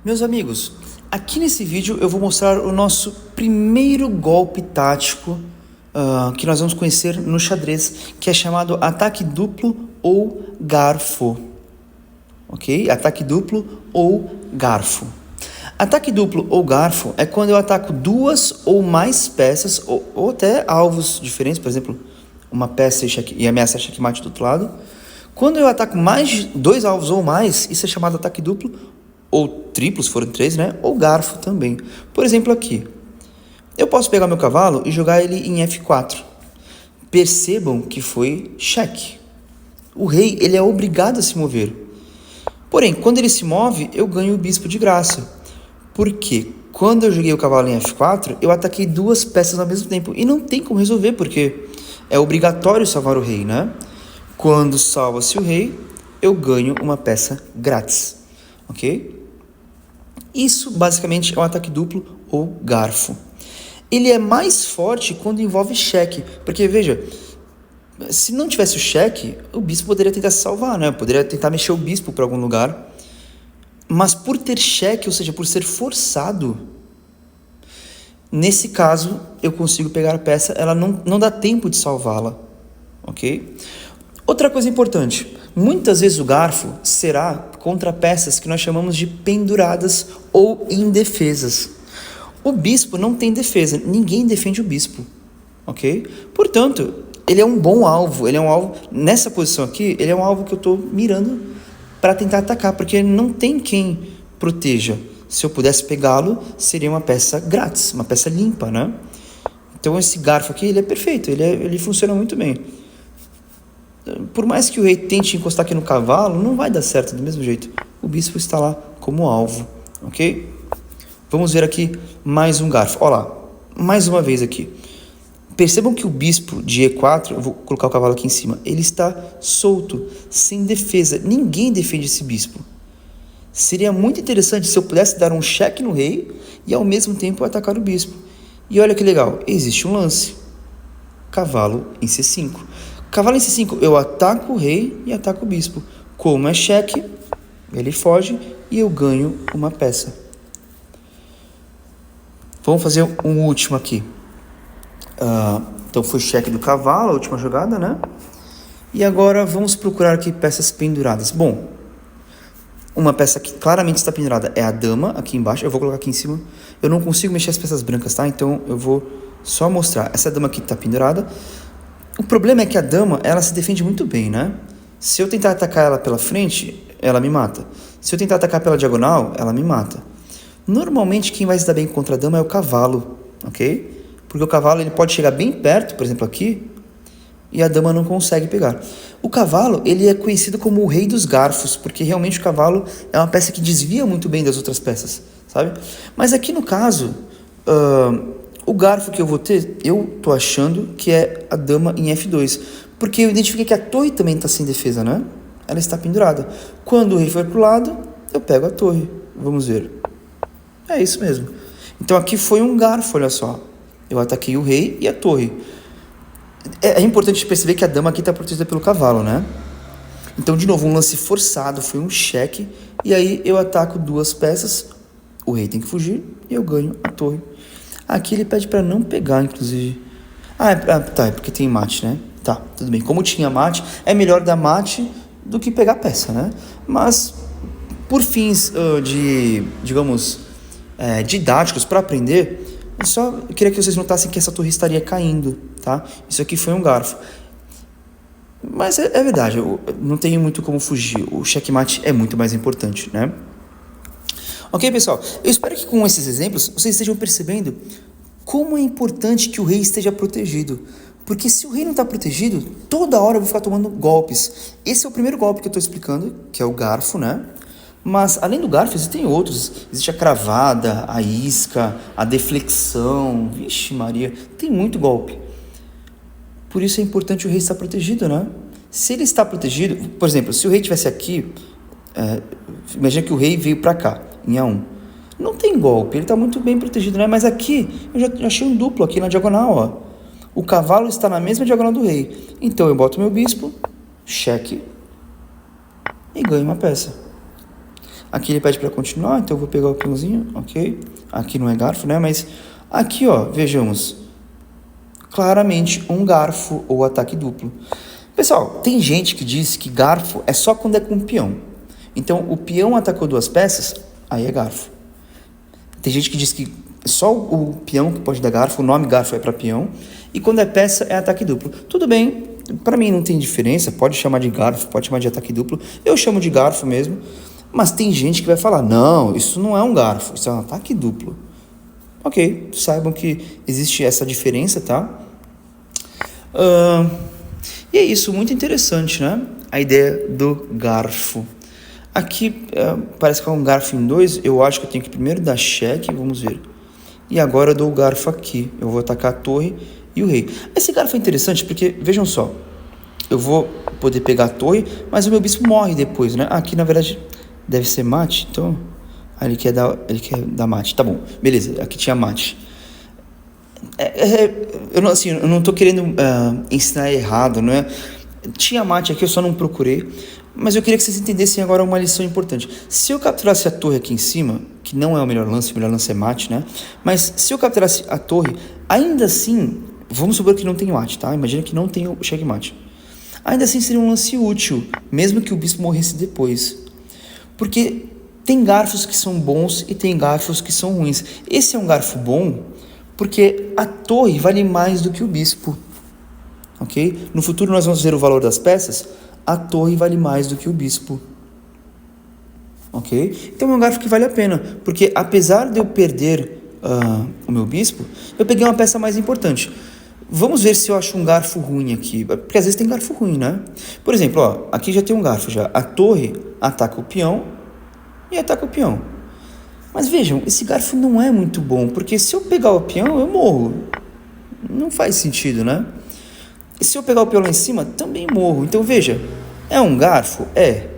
Meus amigos, aqui nesse vídeo eu vou mostrar o nosso primeiro golpe tático que nós vamos conhecer no xadrez, que é chamado ataque duplo ou garfo. Ok? Ataque duplo ou garfo. Ataque duplo ou garfo é quando eu ataco duas ou mais peças, ou até alvos diferentes, por exemplo, uma peça e ameaça checkmate do outro lado. Quando eu ataco mais de dois alvos ou mais, isso é chamado ataque duplo, ou triplo, se forem três, né? Ou garfo também. Por exemplo, aqui. Eu posso pegar meu cavalo e jogar ele em F4. Percebam que foi cheque. O rei, ele é obrigado a se mover. Porém, quando ele se move, eu ganho o bispo de graça. Porque quando eu joguei o cavalo em F4, eu ataquei duas peças ao mesmo tempo. E não tem como resolver, porque é obrigatório salvar o rei, né? Quando salva-se o rei, eu ganho uma peça grátis. Ok? Isso, basicamente, é um ataque duplo ou garfo. Ele é mais forte quando envolve cheque. Porque, veja, se não tivesse o cheque, o bispo poderia tentar se salvar, né? Poderia tentar mexer o bispo para algum lugar. Mas por ter cheque, ou seja, por ser forçado, nesse caso, eu consigo pegar a peça, ela não dá tempo de salvá-la, ok? Outra coisa importante, muitas vezes o garfo será contra peças que nós chamamos de penduradas ou indefesas. O bispo não tem defesa, ninguém defende o bispo, ok? Portanto, ele é um bom alvo, ele é um alvo, nessa posição aqui, ele é um alvo que eu estou mirando para tentar atacar, porque não tem quem proteja. Se eu pudesse pegá-lo, seria uma peça grátis, uma peça limpa, né? Então esse garfo aqui, ele é perfeito, ele funciona muito bem. Por mais que o rei tente encostar aqui no cavalo, não vai dar certo do mesmo jeito. O bispo está lá como alvo, ok? Vamos ver aqui mais um garfo. Olha lá, mais uma vez aqui. Percebam que o bispo de E4, eu vou colocar o cavalo aqui em cima, ele está solto, sem defesa. Ninguém defende esse bispo. Seria muito interessante se eu pudesse dar um cheque no rei e ao mesmo tempo atacar o bispo. E olha que legal, existe um lance. Cavalo em C5. Cavalo em C5, eu ataco o rei e ataco o bispo. Como é cheque, ele foge e eu ganho uma peça. Vamos fazer um último aqui. Então foi cheque do cavalo, a última jogada, né? E agora vamos procurar aqui peças penduradas. Bom, uma peça que claramente está pendurada é a dama, aqui embaixo. Eu vou colocar aqui em cima. Eu não consigo mexer as peças brancas, tá? Então eu vou só mostrar. Essa dama aqui está pendurada. O problema é que a dama, ela se defende muito bem, né? Se eu tentar atacar ela pela frente, ela me mata. Se eu tentar atacar pela diagonal, ela me mata. Normalmente quem vai se dar bem contra a dama é o cavalo, ok? Porque o cavalo ele pode chegar bem perto, por exemplo aqui, e a dama não consegue pegar. O cavalo ele é conhecido como o rei dos garfos, porque realmente o cavalo é uma peça que desvia muito bem das outras peças, sabe? Mas aqui no caso, o garfo que eu vou ter, eu tô achando que é a dama em F2, porque eu identifiquei que a torre também está sem defesa, né? Ela está pendurada. Quando o rei for pro lado, eu pego a torre. Vamos ver. É isso mesmo. Então aqui foi um garfo, olha só. Eu ataquei o rei e a torre. É importante perceber que a dama aqui está protegida pelo cavalo, né? Então, de novo, um lance forçado, foi um cheque. E aí eu ataco duas peças, o rei tem que fugir e eu ganho a torre. Aqui ele pede para não pegar, inclusive. Tá, é porque tem mate, né? Tá, tudo bem. Como tinha mate, é melhor dar mate do que pegar peça, né? Mas, por fins didáticos, para aprender, eu queria que vocês notassem que essa torre estaria caindo, tá? Isso aqui foi um garfo. Mas é verdade, eu não tenho muito como fugir. O checkmate é muito mais importante, né? Ok, pessoal? Eu espero que com esses exemplos vocês estejam percebendo como é importante que o rei esteja protegido. Porque se o rei não está protegido, toda hora eu vou ficar tomando golpes. Esse é o primeiro golpe que eu estou explicando, que é o garfo, né? Mas, além do garfo, existem outros. Existe a cravada, a isca, a deflexão. Vixe Maria, tem muito golpe. Por isso é importante o rei estar protegido, né? Se ele está protegido, por exemplo, se o rei estivesse aqui, imagina que o rei veio para cá, em A1. Não tem golpe, ele está muito bem protegido, né? Mas aqui, eu já achei um duplo aqui na diagonal, ó. O cavalo está na mesma diagonal do rei. Então eu boto meu bispo, cheque, e ganho uma peça. Aqui ele pede para continuar, então eu vou pegar o peãozinho, ok? Aqui não é garfo, né? Mas aqui, ó, vejamos. Claramente um garfo ou ataque duplo. Pessoal, tem gente que diz que garfo é só quando é com peão. Então, o peão atacou 2 peças, aí é garfo. Tem gente que diz que só o peão que pode dar garfo, o nome garfo é para peão, e quando é peça é ataque duplo. Tudo bem, para mim não tem diferença, pode chamar de garfo, pode chamar de ataque duplo, eu chamo de garfo mesmo, mas tem gente que vai falar, não, isso não é um garfo, isso é um ataque duplo. Ok, saibam que existe essa diferença, tá? E é isso, muito interessante, né? A ideia do garfo. Aqui parece que é um garfo em 2, eu acho que eu tenho que primeiro dar cheque, vamos ver. E agora eu dou o garfo aqui, eu vou atacar a torre e o rei. Esse garfo é interessante porque, vejam só, eu vou poder pegar a torre, mas o meu bispo morre depois, né? Aqui na verdade deve ser mate, então... ele quer dar mate, tá bom, beleza, aqui tinha mate. Eu não estou querendo ensinar errado, não é? Tinha mate aqui, eu só não procurei, mas eu queria que vocês entendessem agora uma lição importante. Se eu capturasse a torre aqui em cima, que não é o melhor lance é mate, né? Mas se eu capturasse a torre, ainda assim, vamos supor que não tem mate, tá? Imagina que não tem o checkmate. Ainda assim seria um lance útil, mesmo que o bispo morresse depois. Porque tem garfos que são bons e tem garfos que são ruins. Esse é um garfo bom porque a torre vale mais do que o bispo. Ok? No futuro nós vamos ver o valor das peças. A torre vale mais do que o bispo. Ok? Então é um garfo que vale a pena. Porque apesar de eu perder o meu bispo, eu peguei uma peça mais importante. Vamos ver se eu acho um garfo ruim aqui. Porque às vezes tem garfo ruim, né? Por exemplo, ó, aqui já tem um garfo já. A torre ataca o peão e ataca o peão. Mas vejam, esse garfo não é muito bom, porque se eu pegar o peão, eu morro. Não faz sentido, né? E se eu pegar o peão lá em cima, também morro. Então veja, é um garfo? É.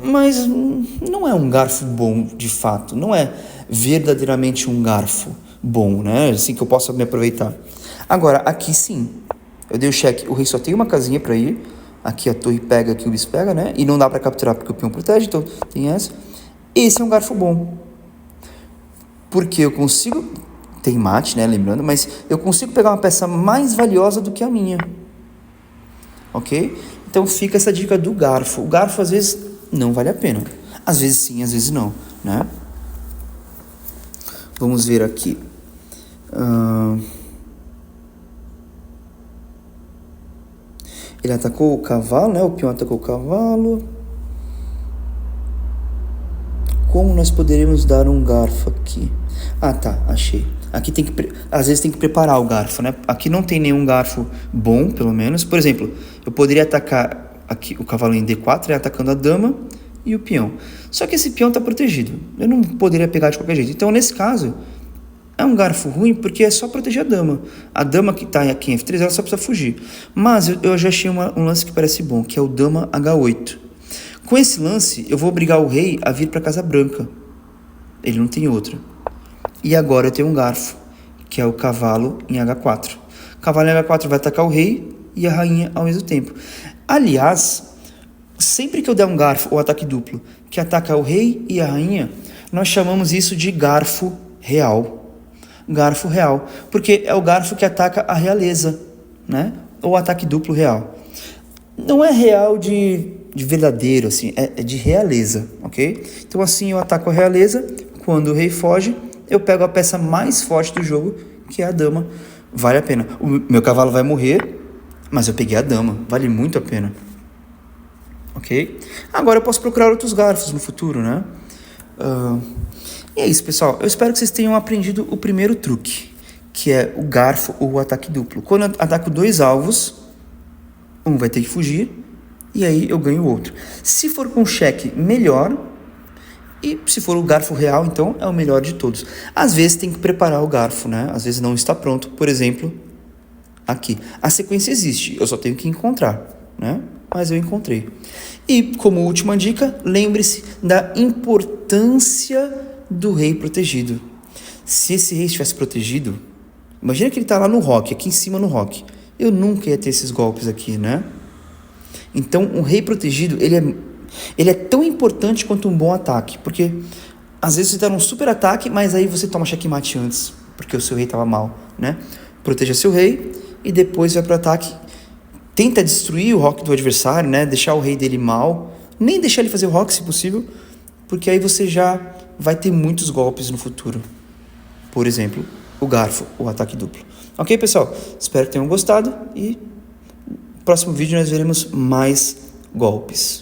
Mas não é um garfo bom, de fato. Não é verdadeiramente um garfo bom, né? Assim que eu possa me aproveitar. Agora, aqui sim. Eu dei o cheque, o rei só tem uma casinha para ir. Aqui a torre pega, aqui o bispo pega, né? E não dá para capturar porque o peão protege, então tem essa. Esse é um garfo bom. Porque eu consigo... Tem mate, né? Lembrando, mas eu consigo pegar uma peça mais valiosa do que a minha. Ok? Então fica essa dica do garfo. O garfo às vezes não vale a pena. Às vezes sim, às vezes não, né? Vamos ver aqui. Ele atacou o cavalo, né? O peão atacou o cavalo. Como nós poderíamos dar um garfo aqui? Ah, tá, achei. Aqui tem que, às vezes tem que preparar o garfo, né? Aqui não tem nenhum garfo bom, pelo menos. Por exemplo, eu poderia atacar aqui o cavalo em D4, atacando a dama e o peão. Só que esse peão está protegido. Eu não poderia pegar de qualquer jeito. Então, nesse caso, é um garfo ruim porque é só proteger a dama. A dama que está aqui em F3, ela só precisa fugir. Mas eu já achei um lance que parece bom, que é o dama H8. Com esse lance, eu vou obrigar o rei a vir para a Casa Branca. Ele não tem outra. E agora eu tenho um garfo, que é o cavalo em H4. O cavalo em H4 vai atacar o rei e a rainha ao mesmo tempo. Aliás, sempre que eu der um garfo ou ataque duplo que ataca o rei e a rainha, nós chamamos isso de garfo real. Garfo real, porque é o garfo que ataca a realeza, né? Ou ataque duplo real. Não é real de verdadeiro, assim, é de realeza, ok? Então assim eu ataco a realeza, quando o rei foge, eu pego a peça mais forte do jogo, que é a dama. Vale a pena. O meu cavalo vai morrer, mas eu peguei a dama. Vale muito a pena. Ok? Agora eu posso procurar outros garfos no futuro, né? E é isso, pessoal. Eu espero que vocês tenham aprendido o primeiro truque, que é o garfo ou o ataque duplo. Quando eu ataco 2 alvos, um vai ter que fugir, e aí eu ganho o outro. Se for com cheque, melhor. E se for o garfo real, então é o melhor de todos. Às vezes tem que preparar o garfo, né? Às vezes não está pronto. Por exemplo, aqui. A sequência existe, eu só tenho que encontrar, né? Mas eu encontrei. E como última dica, lembre-se da importância do rei protegido. Se esse rei estivesse protegido, imagina que ele está lá no rock, aqui em cima no rock. Eu nunca ia ter esses golpes aqui, né? Então, um rei protegido, ele é Ele é tão importante quanto um bom ataque, porque às vezes você tá num super ataque, mas aí você toma checkmate antes, porque o seu rei estava mal, né? Proteja seu rei e depois vai pro ataque. Tenta destruir o rock do adversário, né? Deixar o rei dele mal, nem deixar ele fazer o rock se possível, porque aí você já vai ter muitos golpes no futuro. Por exemplo, o garfo, o ataque duplo. Ok, pessoal? Espero que tenham gostado e no próximo vídeo nós veremos mais golpes.